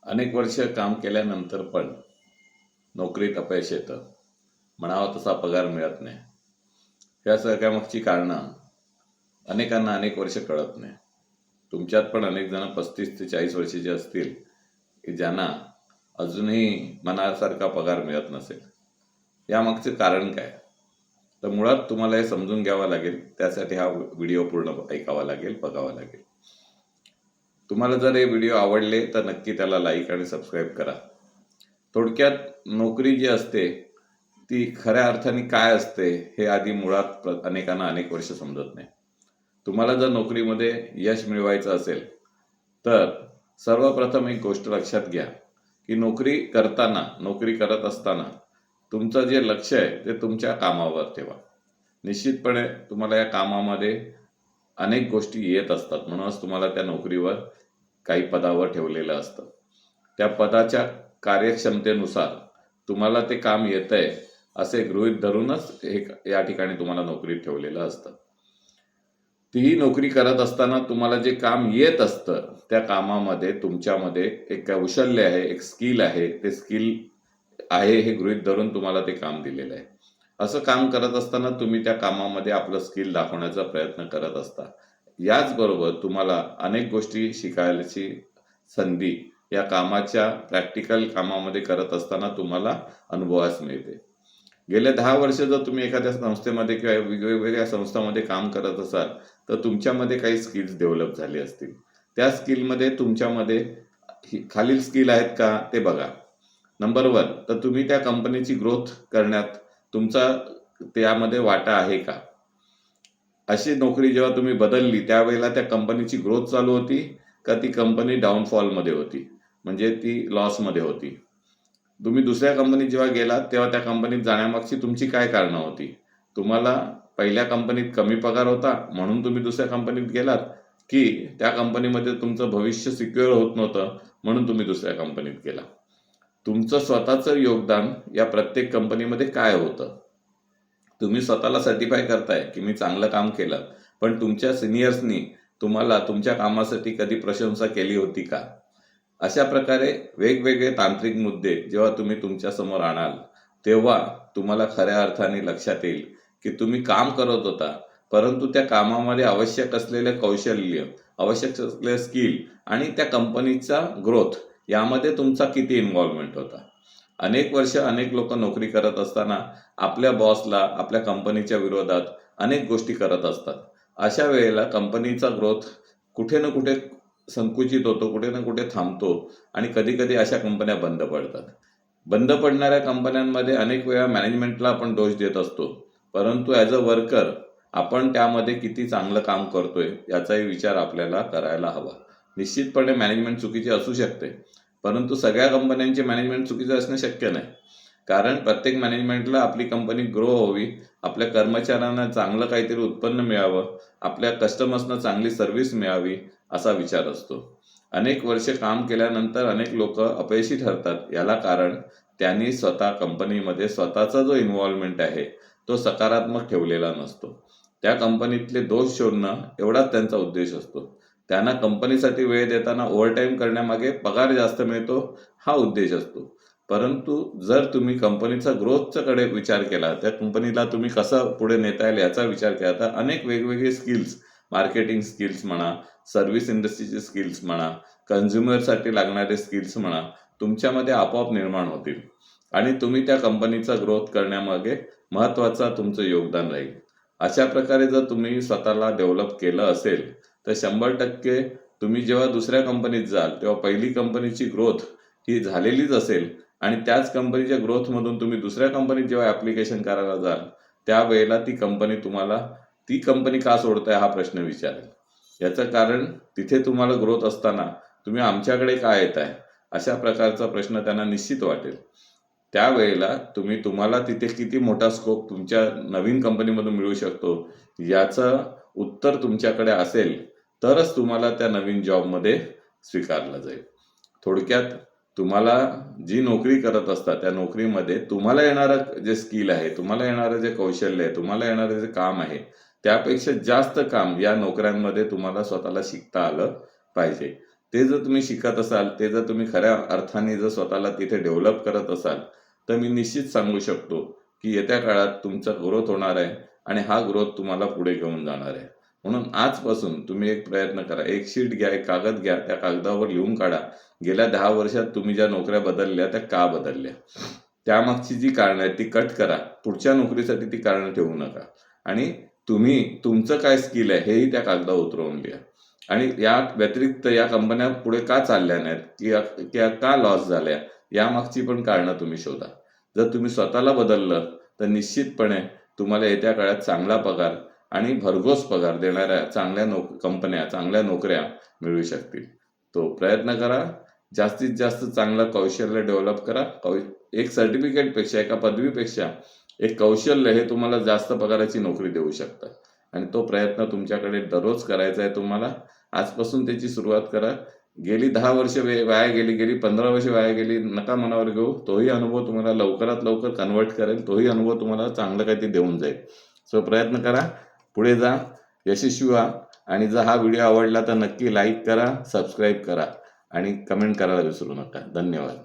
अनेक वर्ष काम केल्यानंतर पण नोकरीत अपयश येतं. म्हणावा तसा पगार मिळत नाही. या सगळ्यामागची कारणं अनेकांना अनेक वर्ष कळत नाही. तुमच्यात पण अनेक जण 35 ते 40 वर्षाचे असतील की ज्यांना अजूनही मनासारखा पगार मिळत नसेल. यामागचे कारण काय? तर मुळात तुम्हाला हे समजून घ्यावं लागेल. त्यासाठी हा व्हिडिओ पूर्ण ऐकावा लागेल, बघावा लागेल. तुम्हाला जर हे व्हिडिओ आवडले तर नक्की त्याला लाईक आणि सबस्क्राईब करा. थोडक्यात नोकरी जी असते ती खऱ्या अर्थाने काय असते हे आधी मुळात अनेकांना अनेक वर्ष समजत नाही. तुम्हाला जर नोकरीमध्ये यश मिळवायचं असेल तर सर्वप्रथम एक गोष्ट लक्षात घ्या की नोकरी करत असताना तुमचं जे लक्ष आहे ते तुमच्या कामावर ठेवा. निश्चितपणे तुम्हाला या कामामध्ये अनेक गोष्टी येत असतात, म्हणूनच तुम्हाला त्या नोकरीवर काही पदावर ठेवलेलं असतं. त्या पदाच्या कार्यक्षमतेनुसार तुम्हाला ते काम येतंय असे गृहीत धरूनच या ठिकाणी तुम्हाला नोकरीत ठेवलेलं असतं. तीही नोकरी करत असताना तुम्हाला जे काम येत असतं त्या कामामध्ये तुमच्यामध्ये एक कौशल्य आहे, एक स्किल आहे. ते स्किल आहे हे गृहीत धरून तुम्हाला ते काम दिलेलं आहे. असं काम करत असताना तुम्ही त्या कामामध्ये आपलं स्किल दाखवण्याचा प्रयत्न करत असता. याचबरोबर तुम्हाला अनेक गोष्टी शिकायची संधी या कामाच्या प्रॅक्टिकल कामामध्ये करत असताना तुम्हाला अनुभवास मिळते. गेल्या 10 वर्ष जर तुम्ही एखाद्या संस्थेमध्ये किंवा वेगवेगळ्या संस्थांमध्ये काम करत असाल तर तुमच्यामध्ये काही स्किल्स डेव्हलप झाले असतील. त्या स्किलमध्ये तुमच्यामध्ये खालील स्किल आहेत का ते बघा. नंबर 1 तर तुम्ही त्या कंपनीची ग्रोथ करण्यात तुमचा त्यामध्ये वाटा आहे का? अशी नोकरी जेव्हा तुम्ही बदलली त्यावेळेला त्या कंपनीची ग्रोथ चालू होती का ती कंपनी डाऊनफॉलमध्ये होती, म्हणजे ती लॉसमध्ये होती? तुम्ही दुसऱ्या कंपनीत जेव्हा गेलात तेव्हा त्या कंपनीत जाण्यामागची तुमची काय कारणं होती? तुम्हाला पहिल्या कंपनीत कमी पगार होता म्हणून तुम्ही दुसऱ्या कंपनीत गेलात, की त्या कंपनीमध्ये तुमचं भविष्य सिक्युअर होत नव्हतं म्हणून तुम्ही दुसऱ्या कंपनीत गेला? तुमचं स्वतःचं योगदान या प्रत्येक कंपनीमध्ये काय होतं? तुम्ही स्वतःला सर्टिफाय करताय की मी चांगलं काम केलं, पण तुमच्या सिनियर्सनी तुम्हाला तुमच्या कामासाठी कधी प्रशंसा केली होती का? अशा प्रकारे वेगवेगळे तांत्रिक मुद्दे जेव्हा तुम्ही तुमच्या समोर आणाल तेव्हा तुम्हाला खऱ्या अर्थाने लक्षात येईल की तुम्ही काम करत होता, परंतु त्या कामामध्ये आवश्यक असलेले कौशल्य, आवश्यक असलेले स्किल आणि त्या कंपनीचा ग्रोथ यामध्ये तुमचा किती इन्व्हॉल्वमेंट होता. अनेक वर्ष अनेक लोक नोकरी करत असताना आपल्या बॉसला, आपल्या कंपनीच्या विरोधात अनेक गोष्टी करत असतात. अशा वेळेला कंपनीचा ग्रोथ कुठे ना कुठे संकुचित होतो, कुठे ना कुठे थांबतो आणि कधी कधी अशा कंपन्या बंद पडतात. बंद पडणाऱ्या कंपन्यांमध्ये अनेक वेळा मॅनेजमेंटला आपण दोष देत असतो, परंतु ॲज अ वर्कर आपण त्यामध्ये किती चांगलं काम करतोय याचाही विचार आपल्याला करायला हवा. निश्चितपणे मॅनेजमेंट चुकीची असू शकते, परंतु सगळ्या कंपन्यांचे मॅनेजमेंट चुकीचं असणं शक्य नाही. कारण प्रत्येक मॅनेजमेंटला आपली कंपनी ग्रो व्हावी, आपल्या कर्मचाऱ्यांना चांगलं काहीतरी उत्पन्न मिळावं, आपल्या कस्टमर्सना चांगली सर्व्हिस मिळावी असा विचार असतो. अनेक वर्ष काम केल्यानंतर अनेक लोक अपयशी ठरतात. याला कारण त्यांनी स्वतः कंपनीमध्ये स्वतःचा जो इन्व्हॉल्वमेंट आहे तो सकारात्मक ठेवलेला नसतो. त्या कंपनीतले दोष शोधणं एवढाच त्यांचा उद्देश असतो. त्यांना कंपनीसाठी वेळ देताना ओव्हरटाईम करण्यामागे पगार जास्त मिळतो हा उद्देश असतो. परंतु जर तुम्ही कंपनीचा ग्रोथचा कडे विचार केला, त्या कंपनीला तुम्ही कसं पुढे नेता येईल याचा विचार केला, तर अनेक वेगवेगळे स्किल्स, मार्केटिंग स्किल्स म्हणा, सर्व्हिस इंडस्ट्रीचे स्किल्स म्हणा, कन्झ्युमरसाठी लागणारे स्किल्स म्हणा, तुमच्यामध्ये आपोआप निर्माण होतील आणि तुम्ही त्या कंपनीचा ग्रोथ करण्यामागे महत्त्वाचा तुमचं योगदान राहील. अशा प्रकारे जर तुम्ही स्वतःला डेव्हलप केलं असेल तर 100% तुम्ही जेव्हा दुसऱ्या कंपनीत जाल तेव्हा पहिली कंपनीची ग्रोथ ही झालेलीच असेल आणि त्याच कंपनीच्या ग्रोथमधून तुम्ही दुसऱ्या कंपनीत जेव्हा ॲप्लिकेशन करायला जाल त्यावेळेला ती कंपनी का सोडताय हा प्रश्न विचारेल. याचं कारण तिथे तुम्हाला ग्रोथ असताना तुम्ही आमच्याकडे का येत आहे अशा प्रकारचा प्रश्न त्यांना निश्चित वाटेल. त्यावेळेला तुम्हाला तिथे किती मोठा स्कोप तुमच्या नवीन कंपनीमधून मिळू शकतो याचं उत्तर तुमच्याकडे असेल तरच तुम्हाला त्या नवीन जॉबमध्ये स्वीकारलं जाईल. थोडक्यात तुम्हाला जी नोकरी करत असता त्या नोकरीमध्ये तुम्हाला येणारं जे स्किल आहे, तुम्हाला येणारं जे कौशल्य आहे, तुम्हाला येणारं जे काम आहे त्यापेक्षा जास्त काम या नोकऱ्यांमध्ये तुम्हाला स्वतःला शिकता आलं पाहिजे. ते जर तुम्ही शिकत असाल, ते जर तुम्ही खऱ्या अर्थाने जर स्वतःला तिथे डेव्हलप करत असाल, तर मी निश्चित सांगू शकतो की येत्या काळात तुमचा ग्रोथ होणार आहे आणि हा ग्रोथ तुम्हाला पुढे घेऊन जाणार आहे. म्हणून आजपासून तुम्ही एक प्रयत्न करा. एक शीट घ्या, एक कागद घ्या, त्या कागदावर लिहून काढा, गेल्या 10 वर्षात तुम्ही ज्या नोकऱ्या बदलल्या त्या का बदलल्या. त्यामागची जी कारणं आहेत ती कट करा. पुढच्या नोकरीसाठी ती कारणं ठेवू नका आणि तुम्ही तुमचं काय स्किल आहे हेही त्या कागदावर उतरवून लिहा. आणि या व्यतिरिक्त या कंपन्या पुढे का चालल्या नाहीत किंवा का लॉस झाल्या, यामागची पण कारणं तुम्ही शोधा. जर तुम्ही स्वतःला बदललं तर निश्चितपणे तुम्हाला येत्या काळात चांगला पगार आणि भरघोस पगार देणाऱ्या चांगल्या कंपन्या, चांगल्या नोकऱ्या मिळू शकतील. तो प्रयत्न करा. जास्तीत जास्त चांगलं कौशल्य डेव्हलप करा. एक सर्टिफिकेटपेक्षा, एका पदवीपेक्षा एक कौशल्य हे तुम्हाला जास्त पगाराची नोकरी देऊ शकतं आणि तो प्रयत्न तुमच्याकडे दररोज करायचा आहे तुम्हाला. आजपासून त्याची सुरुवात करा. गेली 10 वर्ष वाया गेली, गेली 15 वर्ष वाया गेली, नका मनावर घेऊ. तोही अनुभव तुम्हाला लवकरात लवकर कन्व्हर्ट करेल. तोही अनुभव तुम्हाला चांगलं काहीतरी देऊन जाईल. सो प्रयत्न करा, पुढे जा, यशस्वी व्हा आणि जर हा व्हिडिओ आवडला तर नक्की लाईक करा, सबस्क्राईब करा आणि कमेंट करायला विसरू नका. धन्यवाद.